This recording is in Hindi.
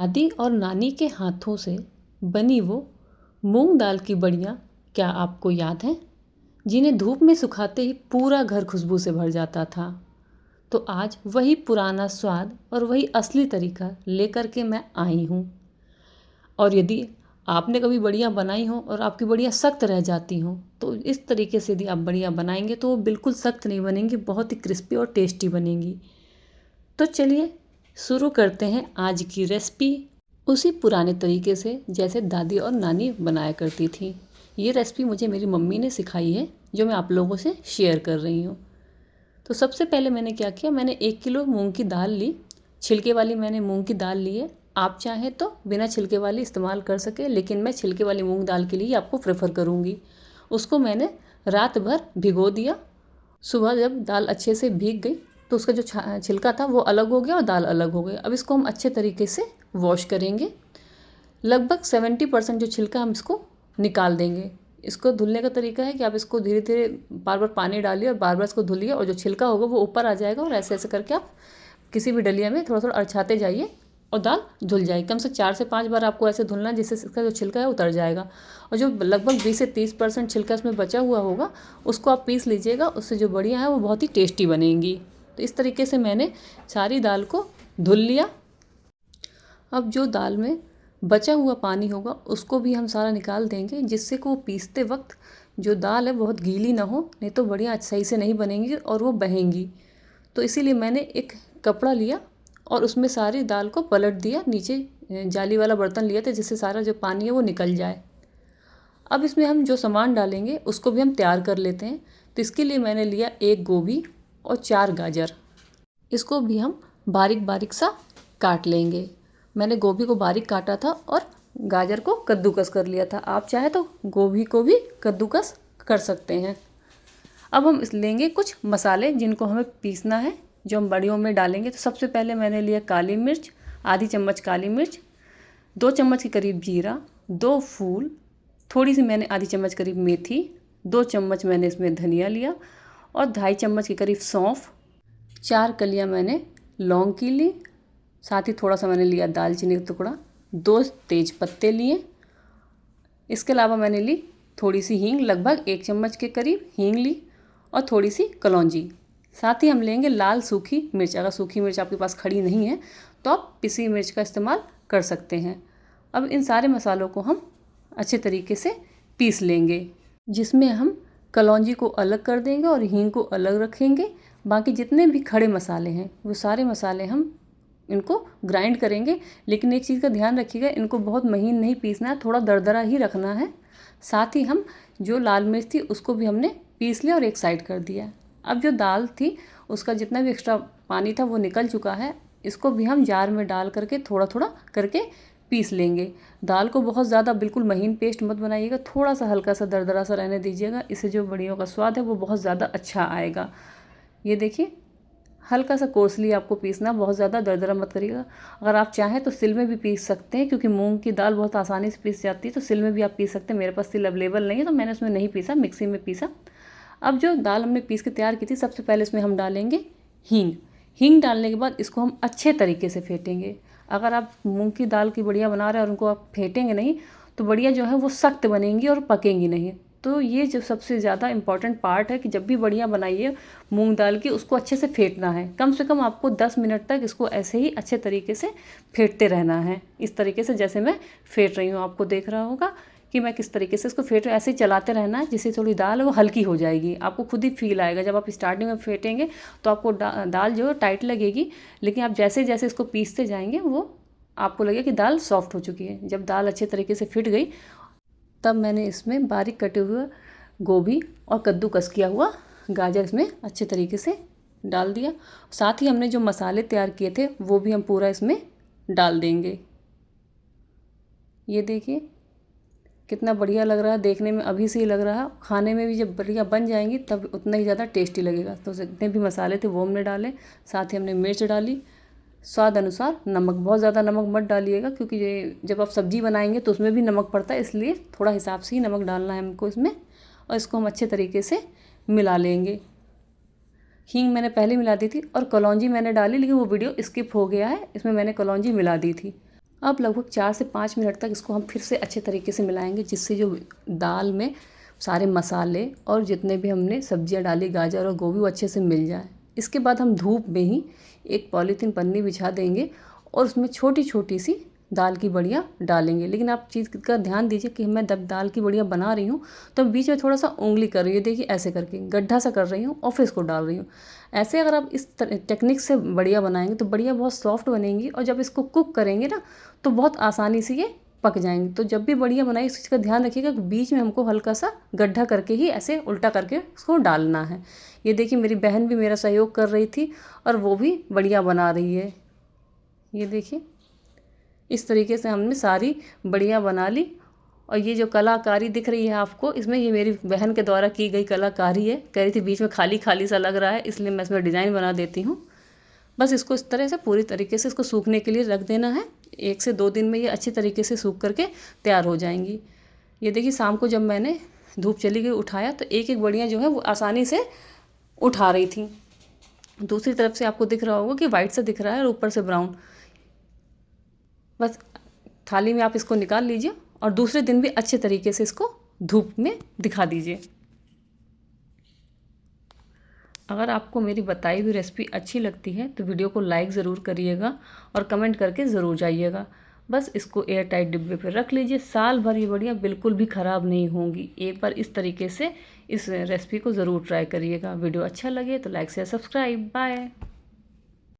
दादी और नानी के हाथों से बनी वो मूंग दाल की बड़ियाँ क्या आपको याद हैं, जिन्हें धूप में सुखाते ही पूरा घर खुशबू से भर जाता था। तो आज वही पुराना स्वाद और वही असली तरीका लेकर के मैं आई हूँ। और यदि आपने कभी बड़ियाँ बनाई हों और आपकी बड़ियाँ सख्त रह जाती हों, तो इस तरीके से यदि आप बड़ियाँ बनाएंगे तो वो बिल्कुल सख्त नहीं बनेंगी, बहुत ही क्रिस्पी और टेस्टी बनेंगी। तो चलिए शुरू करते हैं आज की रेसिपी उसी पुराने तरीके से जैसे दादी और नानी बनाया करती थी। ये रेसिपी मुझे मेरी मम्मी ने सिखाई है, जो मैं आप लोगों से शेयर कर रही हूँ। तो सबसे पहले मैंने क्या किया, मैंने 1 किलो मूंग की दाल ली। छिलके वाली मैंने मूंग की दाल ली है। आप चाहें तो बिना छिलके वाली इस्तेमाल कर सके, लेकिन मैं छिलके वाली मूंग दाल के लिए आपको प्रेफर करूँगी। उसको मैंने रात भर भिगो दिया। सुबह जब दाल अच्छे से भीग गई तो उसका जो छिलका था वो अलग हो गया और दाल अलग हो गई। अब इसको हम अच्छे तरीके से वॉश करेंगे। लगभग 70% जो छिलका हम इसको निकाल देंगे। इसको धुलने का तरीका है कि आप इसको धीरे धीरे बार बार पानी डालिए और बार बार इसको धुलिए, और जो छिलका होगा वो ऊपर आ जाएगा। और ऐसे ऐसे करके आप किसी भी डलिया में थोड़ा थोड़ा अड़छाते जाइए और दाल धुल जाएगी। कम से 4 से 5 बार आपको ऐसे धुलना है, जिससे इसका जो छिलका है उतर जाएगा। और जो लगभग 20 से 30% छिलका इसमें बचा हुआ होगा उसको आप पीस लीजिएगा। उससे जो बड़ियाँ हैं वो बहुत ही टेस्टी बनेंगी। तो इस तरीके से मैंने सारी दाल को धुल लिया। अब जो दाल में बचा हुआ पानी होगा उसको भी हम सारा निकाल देंगे, जिससे कि वो पीसते वक्त जो दाल है बहुत गीली ना हो, नहीं तो बढ़िया सही से नहीं बनेंगी और वो बहेंगी। तो इसीलिए मैंने एक कपड़ा लिया और उसमें सारी दाल को पलट दिया। नीचे जाली वाला बर्तन लिया था, जिससे सारा जो पानी है वो निकल जाए। अब इसमें हम जो सामान डालेंगे उसको भी हम तैयार कर लेते हैं। तो इसके लिए मैंने लिया 1 गोभी और 4 गाजर। इसको भी हम बारीक बारीक सा काट लेंगे। मैंने गोभी को बारीक काटा था और गाजर को कद्दूकस कर लिया था। आप चाहे तो गोभी को भी कद्दूकस कर सकते हैं। अब हम इस लेंगे कुछ मसाले जिनको हमें पीसना है, जो हम बड़ियों में डालेंगे। तो सबसे पहले मैंने लिया काली मिर्च, आधी चम्मच काली मिर्च, 2 चम्मच के करीब जीरा, 2 फूल, थोड़ी सी मैंने आधी चम्मच करीब मेथी, 2 चम्मच मैंने इसमें धनिया लिया और 2.5 चम्मच के करीब सौंफ, 4 कलियाँ मैंने लौंग की ली, साथ ही थोड़ा सा मैंने लिया दालचीनी का टुकड़ा, 2 तेज पत्ते लिए। इसके अलावा मैंने ली थोड़ी सी हींग, लगभग 1 चम्मच के करीब हींग ली और थोड़ी सी कलौंजी। साथ ही हम लेंगे लाल सूखी मिर्च। अगर सूखी मिर्च आपके पास खड़ी नहीं है तो आप पिसी मिर्च का इस्तेमाल कर सकते हैं। अब इन सारे मसालों को हम अच्छे तरीके से पीस लेंगे, जिसमें हम कलौंजी को अलग कर देंगे और हींग को अलग रखेंगे। बाकी जितने भी खड़े मसाले हैं वो सारे मसाले हम इनको ग्राइंड करेंगे। लेकिन एक चीज़ का ध्यान रखिएगा, इनको बहुत महीन नहीं पीसना है, थोड़ा दरदरा ही रखना है। साथ ही हम जो लाल मिर्च थी उसको भी हमने पीस लिया और एक साइड कर दिया। अब जो दाल थी उसका जितना भी एक्स्ट्रा पानी था वो निकल चुका है। इसको भी हम जार में डाल करके थोड़ा थोड़ा करके पीस लेंगे। दाल को बहुत ज़्यादा बिल्कुल महीन पेस्ट मत बनाइएगा, थोड़ा सा हल्का सा दरदरा सा रहने दीजिएगा। इससे जो बड़ियों का स्वाद है वो बहुत ज़्यादा अच्छा आएगा। ये देखिए, हल्का सा कोर्सली आपको पीसना, बहुत ज़्यादा दरदरा मत करिएगा। अगर आप चाहें तो सिल में भी पीस सकते हैं, क्योंकि मूंग की दाल बहुत आसानी से पीस जाती है। तो सिल में भी आप पीस सकते हैं। मेरे पास सिल अवेलेबल नहीं है तो मैंने उसमें नहीं पीसा, मिक्सी में पीसा। अब जो दाल हमने पीस के तैयार की थी, सबसे पहले इसमें हम डालेंगे हींग। हींग डालने के बाद इसको हम अच्छे तरीके से फेंटेंगे। अगर आप मूंग की दाल की बड़ियाँ बना रहे हैं और उनको आप फेंटेंगे नहीं तो बड़ियाँ जो है वो सख्त बनेंगी और पकेंगी नहीं। तो ये जो सबसे ज़्यादा इम्पॉर्टेंट पार्ट है कि जब भी बड़ियाँ बनाइए मूंग दाल की, उसको अच्छे से फेंटना है। कम से कम आपको 10 मिनट तक इसको ऐसे ही अच्छे तरीके से फेंटते रहना है। इस तरीके से जैसे मैं फेंट रही हूँ, आपको देख रहा होगा कि मैं किस तरीके से इसको फेंट रही हूँ। ऐसे ही चलाते रहना है, जिससे थोड़ी दाल है वो हल्की हो जाएगी। आपको खुद ही फील आएगा। जब आप स्टार्टिंग में फेंटेंगे तो आपको दाल जो है टाइट लगेगी, लेकिन आप जैसे जैसे इसको पीसते जाएंगे वो आपको लगेगा कि दाल सॉफ्ट हो चुकी है। जब दाल अच्छे तरीके से फिट गई तब मैंने इसमें बारीक कटे हुए गोभी और कद्दूकस किया हुआ गाजर इसमें अच्छे तरीके से डाल दिया। साथ ही हमने जो मसाले तैयार किए थे वो भी हम पूरा इसमें डाल देंगे। ये देखिए कितना बढ़िया लग रहा है, देखने में अभी से ही लग रहा है। खाने में भी जब बढ़िया बन जाएंगी तब उतना ही ज़्यादा टेस्टी लगेगा। तो जितने भी मसाले थे वो हमने डाले। साथ ही हमने मिर्च डाली, स्वाद अनुसार नमक। बहुत ज़्यादा नमक मत डालिएगा, क्योंकि ये जब आप सब्ज़ी बनाएंगे तो उसमें भी नमक पड़ता है, इसलिए थोड़ा हिसाब से ही नमक डालना है हमको इसमें। और इसको हम अच्छे तरीके से मिला लेंगे। हींग मैंने पहले मिला दी थी और कलौंजी मैंने डाली, लेकिन वो वीडियो स्किप हो गया है, इसमें मैंने कलौंजी मिला दी थी। अब लगभग 4 से 5 मिनट तक इसको हम फिर से अच्छे तरीके से मिलाएंगे, जिससे जो दाल में सारे मसाले और जितने भी हमने सब्जियां डाली, गाजर और गोभी, वो अच्छे से मिल जाए। इसके बाद हम धूप में ही एक पॉलीथीन पन्नी बिछा देंगे और उसमें छोटी छोटी सी दाल की बड़ियाँ डालेंगे। लेकिन आप चीज़ का ध्यान दीजिए कि मैं जब दाल की बड़ियाँ बना रही हूँ तो बीच में थोड़ा सा उंगली कर रही हूँ, देखिए ऐसे करके गड्ढा सा कर रही हूँ और फिर इसको डाल रही हूँ। ऐसे अगर आप इस टेक्निक से बड़ियाँ बनाएंगे तो बड़ियाँ बहुत सॉफ्ट बनेंगी और जब इसको कुक करेंगे ना तो बहुत आसानी से ये पक जाएंगी। तो जब भी बड़ियाँ बनाए इस चीज़ का ध्यान रखिएगा कि बीच में हमको हल्का सा गड्ढा करके ही ऐसे उल्टा करके उसको डालना है। ये देखिए मेरी बहन भी मेरा सहयोग कर रही थी और वो भी बड़ियाँ बना रही है। ये देखिए इस तरीके से हमने सारी बड़ियाँ बना ली। और ये जो कलाकारी दिख रही है आपको, इसमें ये मेरी बहन के द्वारा की गई कलाकारी है। कह रही थी बीच में खाली खाली सा लग रहा है, इसलिए मैं इसमें डिज़ाइन बना देती हूँ। बस इसको इस तरह से पूरी तरीके से इसको सूखने के लिए रख देना है। 1 से 2 दिन में ये अच्छी तरीके से सूख करके तैयार हो जाएंगी। ये देखिए शाम को जब मैंने धूप चली गई उठाया तो एक एक बड़ियाँ जो है वो आसानी से उठा रही थी। दूसरी तरफ से आपको दिख रहा होगा कि वाइट सा दिख रहा है और ऊपर से ब्राउन। बस थाली में आप इसको निकाल लीजिए और दूसरे दिन भी अच्छे तरीके से इसको धूप में दिखा दीजिए। अगर आपको मेरी बताई हुई रेसिपी अच्छी लगती है तो वीडियो को लाइक ज़रूर करिएगा और कमेंट करके ज़रूर जाइएगा। बस इसको एयर टाइट डिब्बे पर रख लीजिए, साल भर ये बड़ियाँ बिल्कुल भी ख़राब नहीं होंगी। एक बार इस तरीके से इस रेसिपी को ज़रूर ट्राई करिएगा। वीडियो अच्छा लगे तो लाइक शेयर सब्सक्राइब। बाय।